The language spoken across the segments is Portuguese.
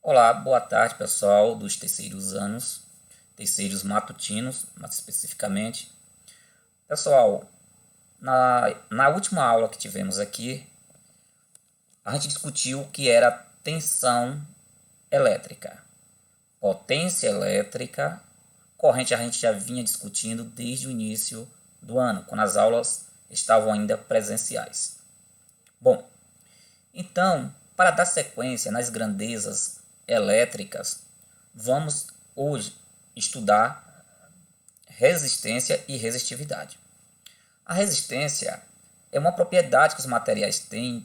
Olá, boa tarde pessoal dos terceiros anos, terceiros matutinos, mais especificamente. Pessoal, na última aula que tivemos aqui, a gente discutiu o que era tensão elétrica, potência elétrica, corrente a gente já vinha discutindo desde o início do ano, quando as aulas estavam ainda presenciais. Bom, então, para dar sequência nas grandezas elétricas, vamos hoje estudar resistência e resistividade. A resistência é uma propriedade que os materiais têm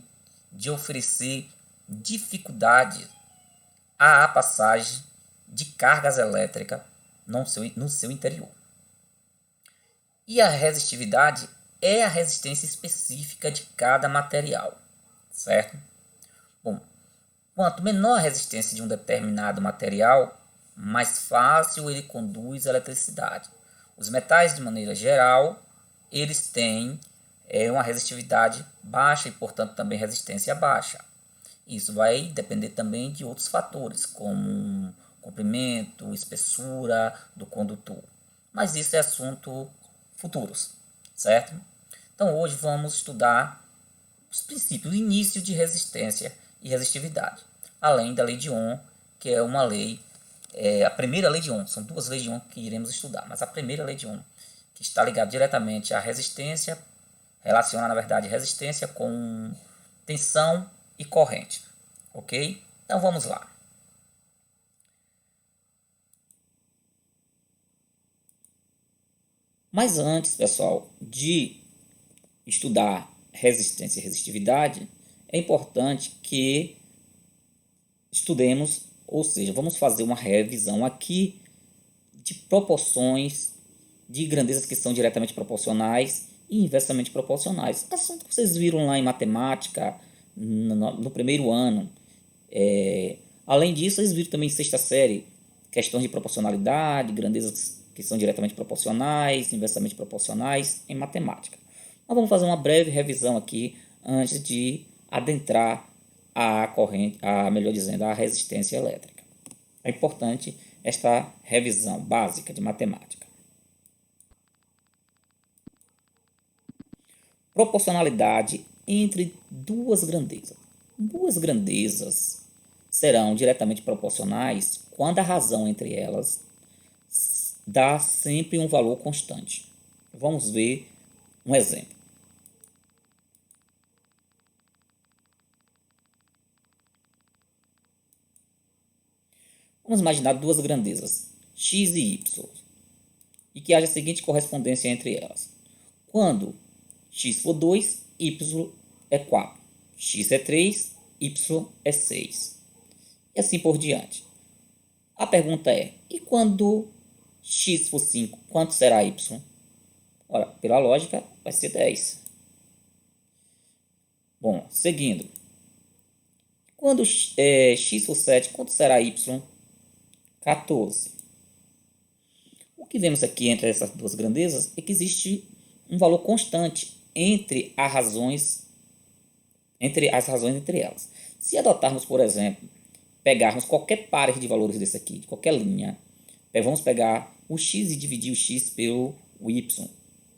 de oferecer dificuldade à passagem de cargas elétricas no seu interior. E a resistividade é a resistência específica de cada material, certo? Bom, quanto menor a resistência de um determinado material, mais fácil ele conduz a eletricidade. Os metais, de maneira geral, eles têm uma resistividade baixa e, portanto, também resistência baixa. Isso vai depender também de outros fatores, como comprimento, espessura do condutor. Mas isso é assunto futuros, certo? Então, hoje vamos estudar os princípios, o início de resistência e resistividade, além da lei de Ohm, que é uma lei, a primeira lei de Ohm, são duas leis de Ohm que iremos estudar, mas a primeira lei de Ohm, que está ligada diretamente à resistência, relaciona, na verdade, resistência com tensão e corrente, ok? Então vamos lá. Mas antes, pessoal, de estudar resistência e resistividade, é importante que estudemos, ou seja, vamos fazer uma revisão aqui de proporções de grandezas que são diretamente proporcionais e inversamente proporcionais. Assunto que vocês viram lá em matemática no primeiro ano. Além disso, vocês viram também em sexta série questões de proporcionalidade, grandezas que são diretamente proporcionais, inversamente proporcionais em matemática. Mas vamos fazer uma breve revisão aqui antes de adentrar a corrente, melhor dizendo, a resistência elétrica. É importante esta revisão básica de matemática. Proporcionalidade entre duas grandezas. Duas grandezas serão diretamente proporcionais quando a razão entre elas dá sempre um valor constante. Vamos ver um exemplo. Vamos imaginar duas grandezas, x e y, e que haja a seguinte correspondência entre elas. Quando x for 2, y é 4. X é 3, y é 6. E assim por diante. A pergunta é, e quando x for 5, quanto será y? Ora, pela lógica, vai ser 10. Bom, seguindo. Quando x for 7, quanto será y? 14. O que vemos aqui entre essas duas grandezas é que existe um valor constante entre as razões entre elas. Se adotarmos, por exemplo, pegarmos qualquer par de valores desse aqui, de qualquer linha, vamos pegar o x e dividir o x pelo y,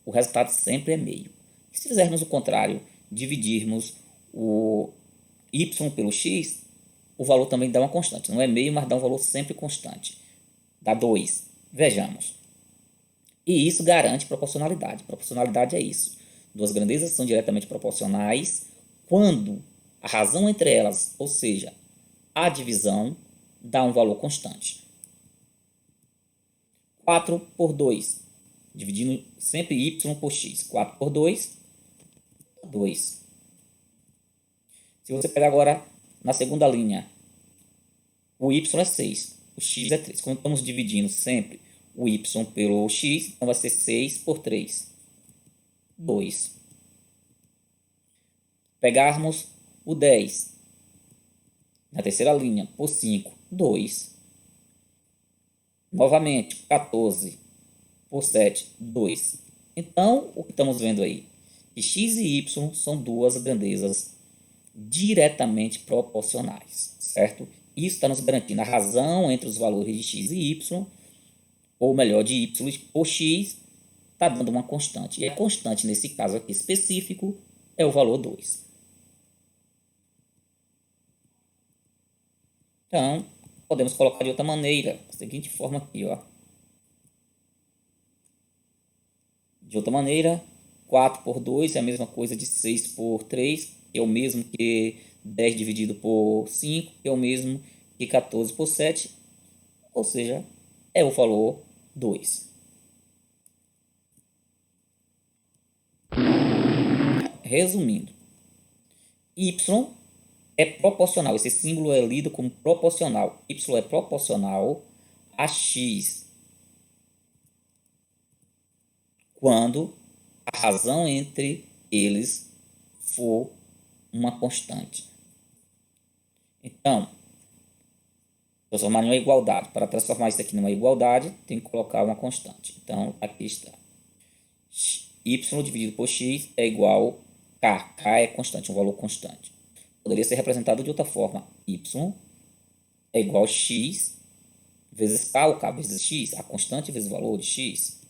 o resultado sempre é meio. E se fizermos o contrário, dividirmos o y pelo x, o valor também dá uma constante. Não é meio, mas dá um valor sempre constante. Dá 2. Vejamos. E isso garante proporcionalidade. Proporcionalidade é isso. Duas grandezas são diretamente proporcionais quando a razão entre elas, ou seja, a divisão, dá um valor constante. 4 por 2. Dividindo sempre y por x. 4 por 2, 2. Se você pegar agora na segunda linha, o y é 6, o x é 3. Como estamos dividindo sempre o y pelo x, então vai ser 6 por 3, 2. Pegarmos o 10 na terceira linha por 5, 2. Novamente, 14 por 7, 2. Então, o que estamos vendo aí? Que x e y são duas grandezas diretamente proporcionais, certo? isso está nos garantindo a razão entre os valores de x e y, ou melhor, de y por x, está dando uma constante. E a constante, nesse caso aqui específico, é o valor 2. Então, podemos colocar de outra maneira, da seguinte forma aqui, ó. De outra maneira, 4 por 2 é a mesma coisa de 6 por 3, que é o mesmo que 10 dividido por 5, que é o mesmo que 14 por 7, ou seja, é o valor 2. Resumindo, y é proporcional, esse símbolo é lido como proporcional. Y é proporcional a x quando a razão entre eles for uma constante. Então, transformar em uma igualdade. Para transformar isso aqui numa igualdade, tem que colocar uma constante. Então, aqui está. Y dividido por x é igual a k. K é constante, um valor constante. Poderia ser representado de outra forma. Y é igual a x vezes k, ou k vezes x, a constante vezes o valor de x.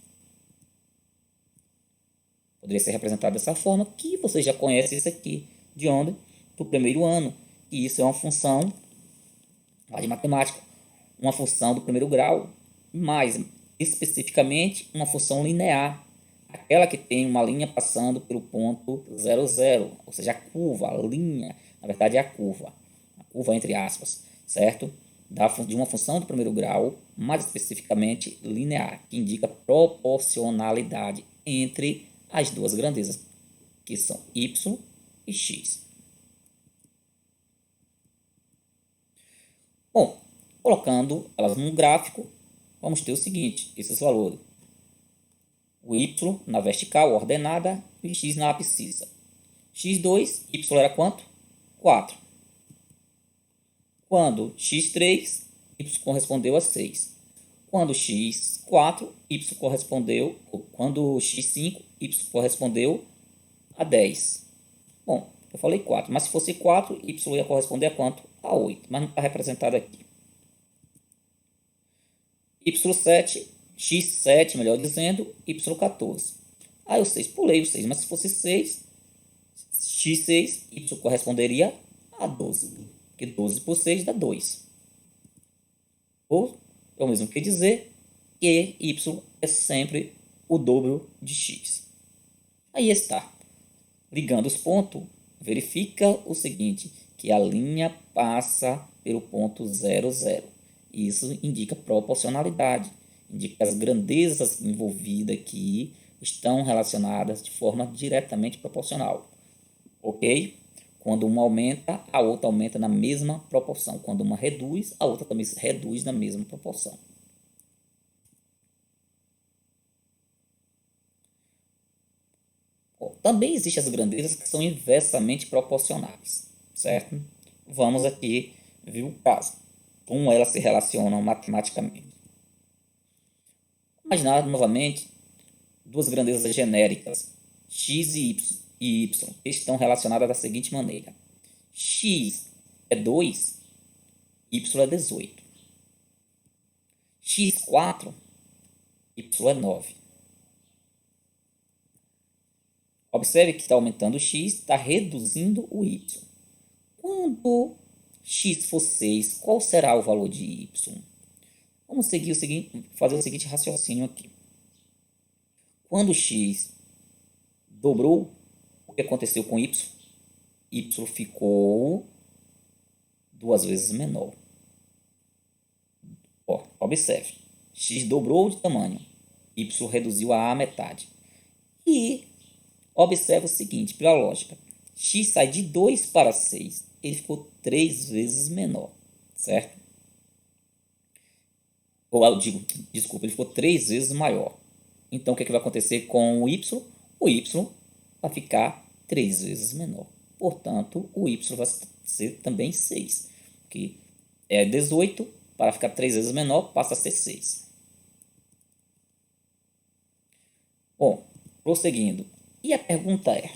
Poderia ser representado dessa forma, que você já conhece isso aqui. De onde? Do primeiro ano. E isso é uma função de matemática, uma função do primeiro grau, mais especificamente uma função linear, aquela que tem uma linha passando pelo ponto 0, 0, ou seja, a curva, a linha, na verdade é a curva entre aspas, certo? De uma função do primeiro grau, mais especificamente linear, que indica proporcionalidade entre as duas grandezas, que são y e x. Bom, colocando elas num gráfico, vamos ter o seguinte, esses valores. O y na vertical ordenada e o x na abscissa. x2, y era quanto? 4. Quando x3, y correspondeu a 6. Quando x4, y correspondeu, quando x5, y correspondeu a 10. Bom, eu falei 4, mas se fosse 4, y ia corresponder a quanto? A 8, mas não está representado aqui. y7, x7, melhor dizendo, y14. Aí o 6, pulei o 6, mas se fosse 6, x6, y corresponderia a 12, porque 12 por 6 dá 2. Ou é o mesmo que dizer que y é sempre o dobro de x. Aí está. Ligando os pontos, verifica o seguinte, que a linha passa pelo ponto 0, 0. Isso indica proporcionalidade, indica que as grandezas envolvidas aqui estão relacionadas de forma diretamente proporcional. Ok? Quando uma aumenta, a outra aumenta na mesma proporção. Quando uma reduz, a outra também reduz na mesma proporção. Também existem as grandezas que são inversamente proporcionais, certo? Vamos aqui ver o caso, como elas se relacionam matematicamente. Imaginar novamente duas grandezas genéricas, x e y, que estão relacionadas da seguinte maneira. X é 2, y é 18. x4, y é 9. Observe que está aumentando o x, está reduzindo o y. Quando x for 6, qual será o valor de y? Vamos fazer o seguinte raciocínio aqui. Quando x dobrou, o que aconteceu com y? Y ficou 2 vezes menor. Observe, x dobrou de tamanho, y reduziu a metade. E observe o seguinte, pela lógica, x sai de 2 para 6, ele ficou 3 vezes menor, certo? Ou eu digo, desculpa, ele ficou 3 vezes maior. Então, o que vai acontecer com o y? O y vai ficar 3 vezes menor. Portanto, o y vai ser também 6, que é 18, para ficar 3 vezes menor, passa a ser 6. Bom, prosseguindo. E a pergunta é: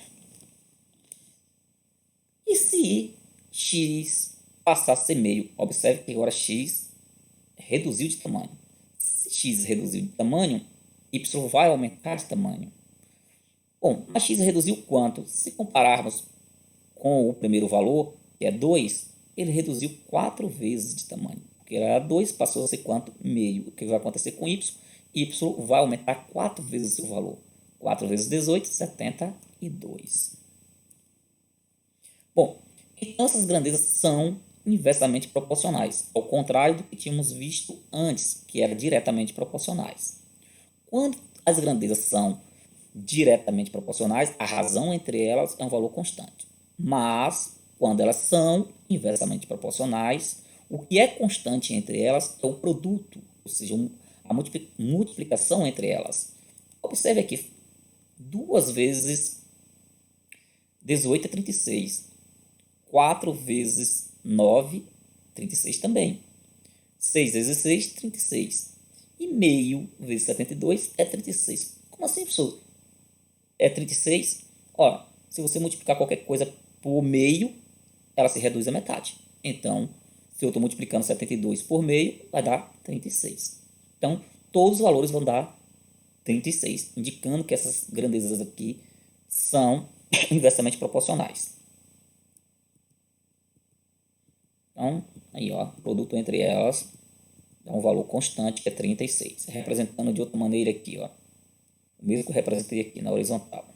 e se x passar a ser meio. Observe que agora x reduziu de tamanho. Se x reduziu de tamanho, y vai aumentar de tamanho. Bom, a x reduziu quanto? Se compararmos com o primeiro valor, que é 2, ele reduziu 4 vezes de tamanho. Porque era 2, passou a ser quanto? Meio. O que vai acontecer com y? Y vai aumentar 4 vezes o seu valor. 4 vezes 18, 72. Bom, então essas grandezas são inversamente proporcionais, ao contrário do que tínhamos visto antes, que era diretamente proporcionais. Quando as grandezas são diretamente proporcionais, a razão entre elas é um valor constante. Mas, quando elas são inversamente proporcionais, o que é constante entre elas é o produto, ou seja, a multiplicação entre elas. Observe aqui, 2 vezes 18 é 36. 4 vezes 9, 36 também. 6 vezes 6, 36. E meio vezes 72 é 36. Como assim, professor? É 36? Ora, se você multiplicar qualquer coisa por meio, ela se reduz à metade. Então, se eu estou multiplicando 72 por meio, vai dar 36. Então, todos os valores vão dar 36, indicando que essas grandezas aqui são inversamente proporcionais. Então, aí, ó, o produto entre elas dá um valor constante, que é 36. Representando de outra maneira aqui, ó. O mesmo que eu representei aqui na horizontal.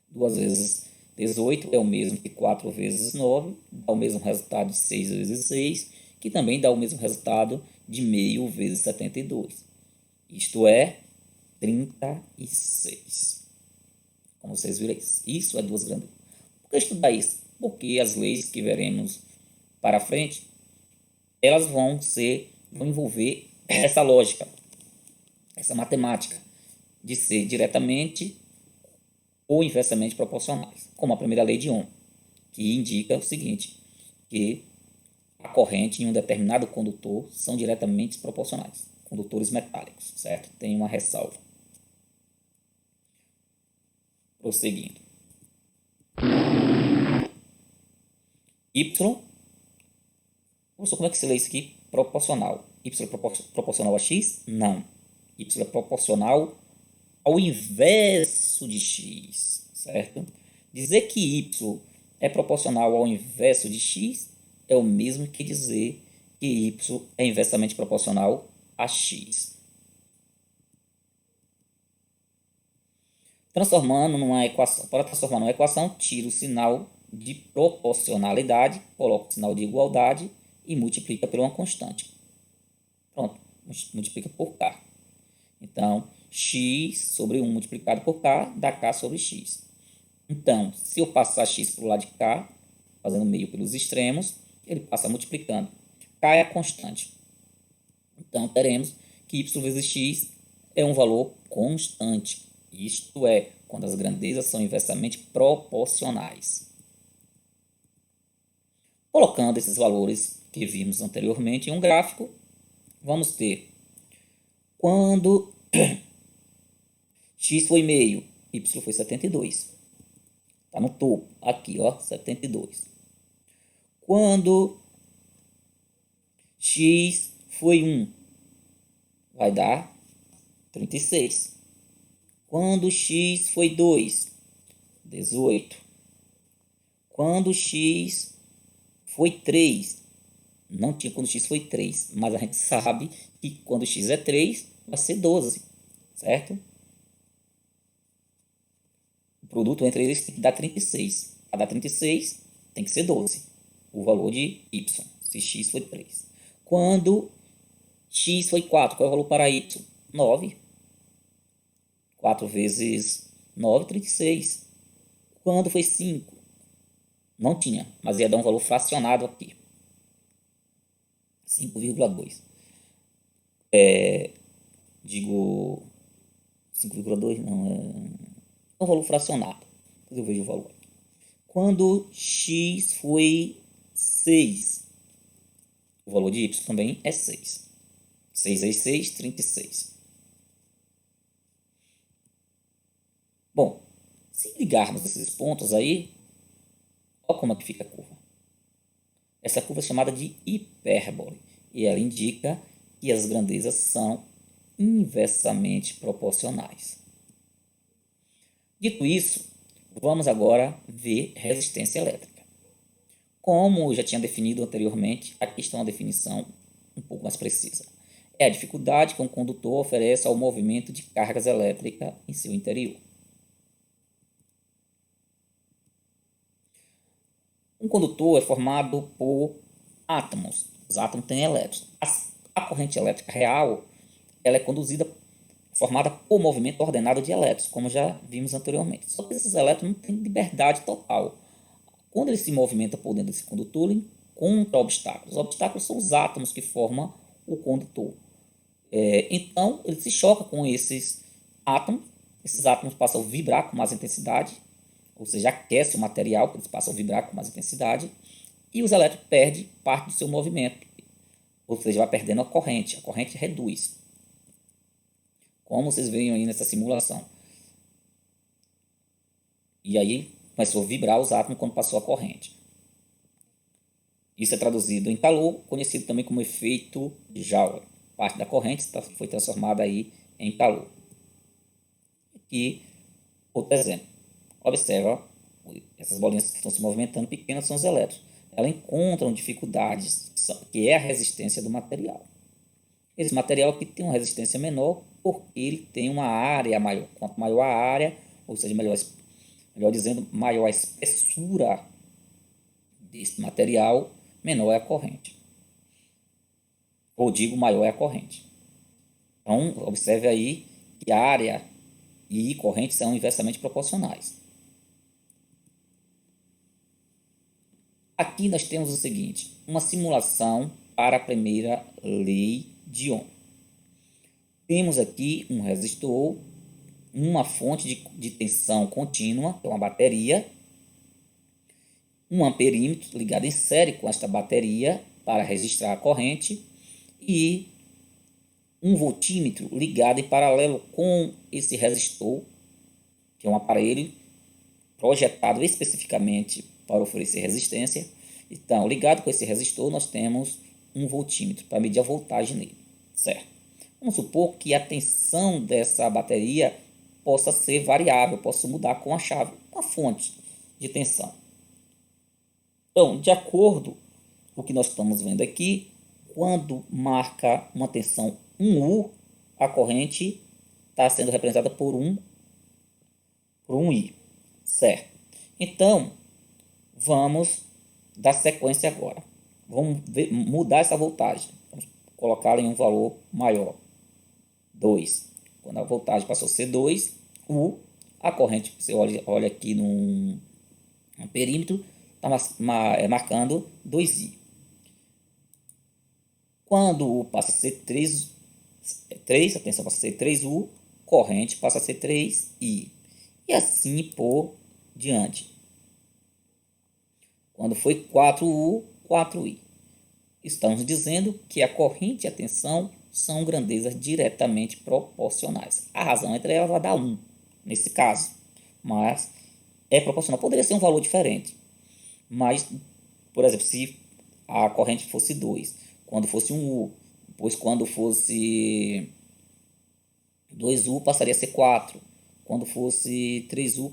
2 vezes 18 é o mesmo que 4 vezes 9, dá o mesmo resultado de 6 vezes 6, que também dá o mesmo resultado de meio vezes 72. Isto é 36. Como vocês viram, isso é 2 grandezas. Por que estudar isso? Porque as leis que veremos para frente, elas vão envolver essa lógica, essa matemática de ser diretamente ou inversamente proporcionais, como a primeira lei de Ohm, que indica o seguinte, que a corrente em um determinado condutor são diretamente proporcionais, condutores metálicos, certo? Tem uma ressalva. Prosseguindo. Y, como é que se lê isso aqui? Proporcional. Y é proporcional a x? Não. Y é proporcional ao inverso de x, certo? Dizer que y é proporcional ao inverso de x é o mesmo que dizer que y é inversamente proporcional a x. Transformando numa equação. Para transformar numa equação, tira o sinal de proporcionalidade, coloca o sinal de igualdade e multiplica por uma constante. Pronto, multiplica por k. Então, x sobre 1 multiplicado por k dá k sobre x. Então, se eu passar x para o lado de cá, fazendo meio pelos extremos, ele passa multiplicando. K é a constante. Então, teremos que y vezes x é um valor constante. Isto é, quando as grandezas são inversamente proporcionais. Colocando esses valores que vimos anteriormente em um gráfico, vamos ter quando x foi meio, y foi 72. Está no topo, aqui, ó, 72. Quando x foi 1, vai dar 36. Quando x foi 2, 18. Quando x foi 3, não tinha quando x foi 3, mas a gente sabe que quando x é 3, vai ser 12, certo? O produto entre eles tem que dar 36. Para dar 36, tem que ser 12, o valor de y, se x foi 3. Quando x foi 4, qual é o valor para y? 9. 4 vezes 9, 36. Quando foi 5? Não tinha, mas ia dar um valor fracionado aqui. 5,2. Digo 5,2 não, é um valor fracionado. Depois eu vejo o valor aqui. Quando x foi 6, o valor de y também é 6. 6 vezes 6, 36. Bom, se ligarmos esses pontos aí, olha como é que fica a curva. Essa curva é chamada de hipérbole e ela indica que as grandezas são inversamente proporcionais. Dito isso, vamos agora ver resistência elétrica. Como eu já tinha definido anteriormente, aqui está uma definição um pouco mais precisa. É a dificuldade que um condutor oferece ao movimento de cargas elétricas em seu interior. Um condutor é formado por átomos. Os átomos têm elétrons. A corrente elétrica real ela é formada por movimento ordenado de elétrons, como já vimos anteriormente. Só que esses elétrons não têm liberdade total. Quando ele se movimenta por dentro desse condutor, ele encontra obstáculos. Os obstáculos são os átomos que formam o condutor. Então, ele se choca com esses átomos passam a vibrar com mais intensidade, ou seja, aquece o material, eles passam a vibrar com mais intensidade, e os elétrons perdem parte do seu movimento, ou seja, vai perdendo a corrente reduz. Como vocês veem aí nessa simulação. E aí começou a vibrar os átomos quando passou a corrente. Isso é traduzido em calor, conhecido também como efeito de Joule. Parte da corrente foi transformada aí em calor. Aqui, outro exemplo. Observa, essas bolinhas que estão se movimentando pequenas são os elétrons. Elas encontram dificuldades, que é a resistência do material. Esse material aqui tem uma resistência menor porque ele tem uma área maior. Quanto maior a área, ou seja, melhor dizendo, maior a espessura desse material, menor é a corrente. Ou digo, maior é a corrente. Então, observe aí que área e corrente são inversamente proporcionais. Aqui nós temos o seguinte, uma simulação para a primeira lei de Ohm. Temos aqui um resistor, uma fonte de tensão contínua, que é uma bateria, um amperímetro ligado em série com esta bateria para registrar a corrente e um voltímetro ligado em paralelo com esse resistor, que é um aparelho projetado especificamente para oferecer resistência. Então, ligado com esse resistor, nós temos um voltímetro para medir a voltagem nele, certo? Vamos supor que a tensão dessa bateria possa ser variável, possa mudar com a chave, a fonte de tensão. Então, de acordo com o que nós estamos vendo aqui, quando marca uma tensão 1U, a corrente está sendo representada por um I, certo? Então, vamos dar sequência agora. Vamos mudar essa voltagem. Vamos colocá-la em um valor maior. 2. Quando a voltagem passou a ser 2, a corrente, você olha aqui no perímetro, está marcando 2I. Quando U passa a ser 3, a tensão passa a ser 3U, corrente passa a ser 3I. E assim por diante. Quando foi 4U, 4I. Estamos dizendo que a corrente e a tensão são grandezas diretamente proporcionais. A razão entre elas vai dar 1, nesse caso. Mas é proporcional. Poderia ser um valor diferente. Mas, por exemplo, se a corrente fosse 2, quando fosse 1U, depois quando fosse 2U passaria a ser 4. Quando fosse 3U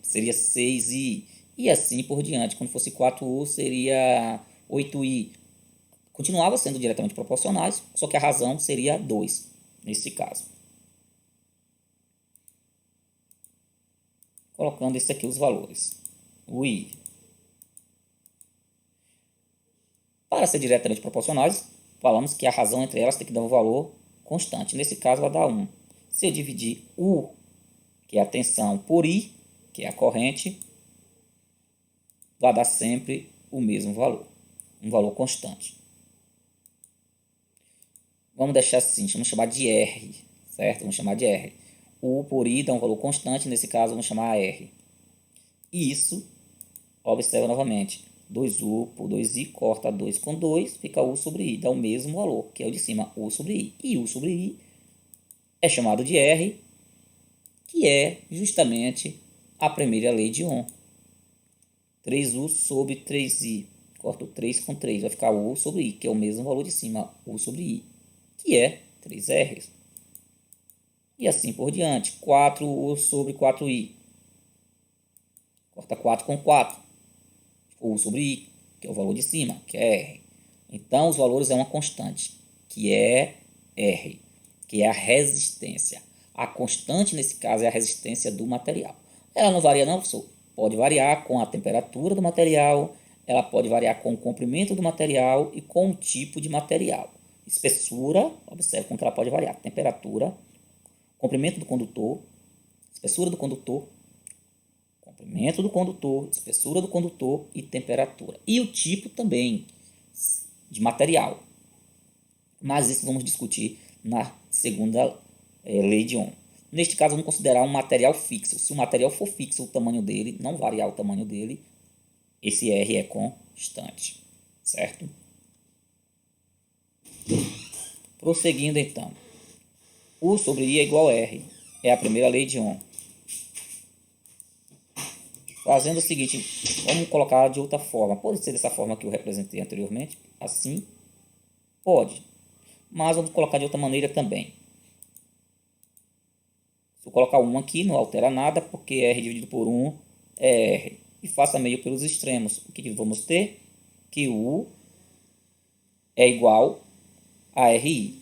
seria 6I. E assim por diante. Quando fosse 4U seria 8I. Continuava sendo diretamente proporcionais, só que a razão seria 2, nesse caso. Colocando isso aqui os valores. O I. Para ser diretamente proporcionais, falamos que a razão entre elas tem que dar um valor constante. Nesse caso, vai dar 1. Se eu dividir U, que é a tensão, por I, que é a corrente, vai dar sempre o mesmo valor. Um valor constante. Vamos deixar assim, vamos chamar de R, certo? Vamos chamar de R. U por I dá um valor constante, nesse caso vamos chamar R. E isso, observa novamente, 2U por 2I, corta 2 com 2, fica U sobre I, dá o mesmo valor, que é o de cima, U sobre I. E U sobre I é chamado de R, que é justamente a primeira lei de Ohm. 3U sobre 3I. Corto 3 com 3, vai ficar U sobre I, que é o mesmo valor de cima, U sobre I, que é 3R. E assim por diante, 4U sobre 4I. Corta 4 com 4, U sobre I, que é o valor de cima, que é R. Então, os valores é uma constante, que é R, que é a resistência. A constante, nesse caso, é a resistência do material. Ela não varia não, professor? Pode variar com a temperatura do material, ela pode variar com o comprimento do material e com o tipo de material. Espessura, observe como ela pode variar. Temperatura, comprimento do condutor, espessura do condutor, comprimento do condutor, espessura do condutor e temperatura. E o tipo também de material. Mas isso vamos discutir na segunda lei de Ohm. Neste caso, vamos considerar um material fixo. Se o material for fixo, o tamanho dele, não variar o tamanho dele, esse R é constante, certo? Prosseguindo então. U sobre I é igual a R. É a primeira lei de Ohm. Fazendo o seguinte, vamos colocar de outra forma. Pode ser dessa forma que eu representei anteriormente, assim? Pode. Mas vamos colocar de outra maneira também. Se eu colocar 1 aqui, não altera nada, porque R dividido por 1 é R. E faça meio pelos extremos. O que vamos ter? Que U é igual a RI.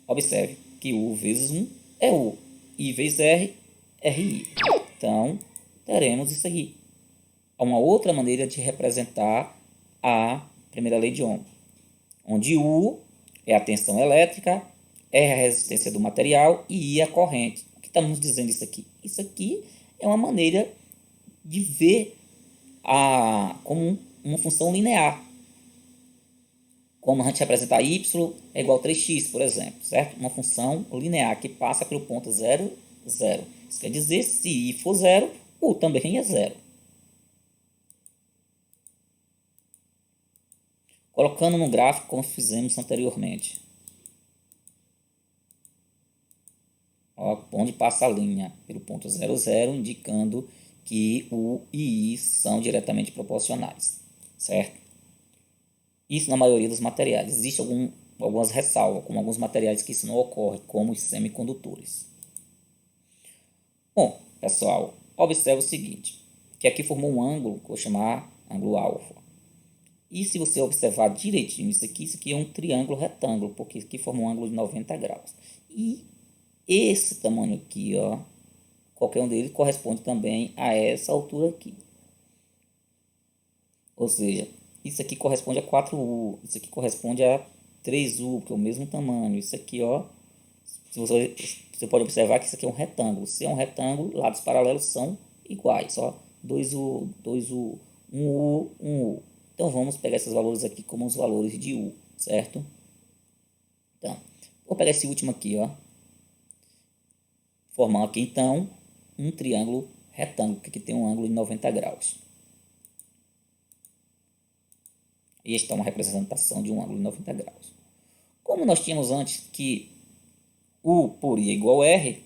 Observe que U vezes 1 é U. I vezes R, RI. Então, teremos isso aqui. Há uma outra maneira de representar a primeira lei de Ohm, onde U é a tensão elétrica, R é a resistência do material e I é a corrente. O que estamos dizendo isso aqui? Isso aqui é uma maneira de ver como uma função linear. Como a gente representa y é igual a 3x, por exemplo, certo? Uma função linear que passa pelo ponto 0, 0. Isso quer dizer, se i for 0, u também é 0. Colocando no gráfico como fizemos anteriormente. Ó, onde passa a linha pelo ponto 0, 0, indicando que U e I são diretamente proporcionais, certo? Isso na maioria dos materiais. Existem algumas ressalvas, como alguns materiais que isso não ocorre, como os semicondutores. Bom, pessoal, observe o seguinte, que aqui formou um ângulo, que eu vou chamar ângulo alfa. E se você observar direitinho isso aqui é um triângulo retângulo, porque aqui forma um ângulo de 90 graus. E esse tamanho aqui, ó, qualquer um deles corresponde também a essa altura aqui. Ou seja, isso aqui corresponde a 4U, isso aqui corresponde a 3U, que é o mesmo tamanho. Isso aqui, ó, você pode observar que isso aqui é um retângulo. Se é um retângulo, lados paralelos são iguais, ó, 2U, 2U, 1U, 1U. Então, vamos pegar esses valores aqui como os valores de U, certo? Então, vou pegar esse último aqui, ó. Formar aqui, então, um triângulo retângulo, que aqui tem um ângulo de 90 graus. E esta é uma representação de um ângulo de 90 graus. Como nós tínhamos antes que U por I é igual a R,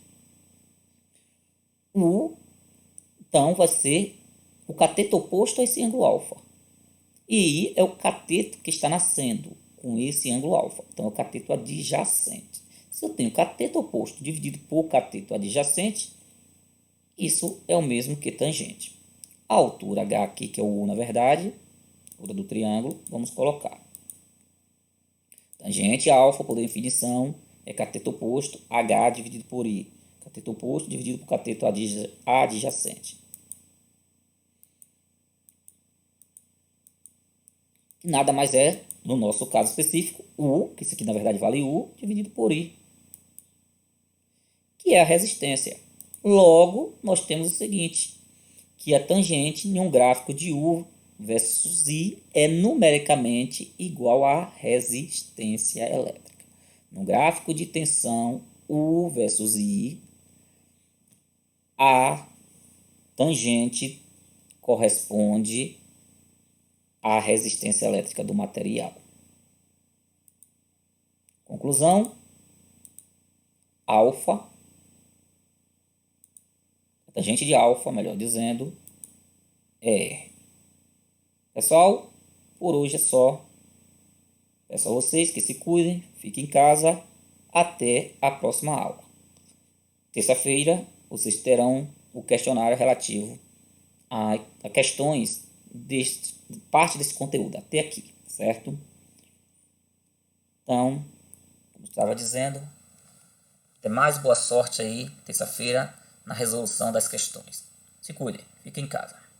U, então, vai ser o cateto oposto a esse ângulo alfa. E I é o cateto que está nascendo com esse ângulo alfa. Então, é o cateto adjacente. Se eu tenho cateto oposto dividido por cateto adjacente, isso é o mesmo que tangente. A altura H aqui, que é o U na verdade, altura do triângulo, vamos colocar. Tangente alfa, por definição, é cateto oposto, H dividido por I. Cateto oposto dividido por cateto adjacente. Que nada mais é, no nosso caso específico, U, que isso aqui na verdade vale U, dividido por I, que é a resistência. Logo, nós temos o seguinte, que a tangente em um gráfico de U versus I é numericamente igual à resistência elétrica. No gráfico de tensão U versus I, a tangente corresponde à resistência elétrica do material. Conclusão, alfa, a tangente de alfa, melhor dizendo, é R. Pessoal, Por hoje é só. Peço a vocês que se cuidem, fiquem em casa. Até a próxima aula. Terça-feira vocês terão o questionário relativo a questões parte desse conteúdo até aqui, certo? Então, como estava dizendo, até mais, boa sorte aí, terça-feira, na resolução das questões. Se cuidem, fiquem em casa.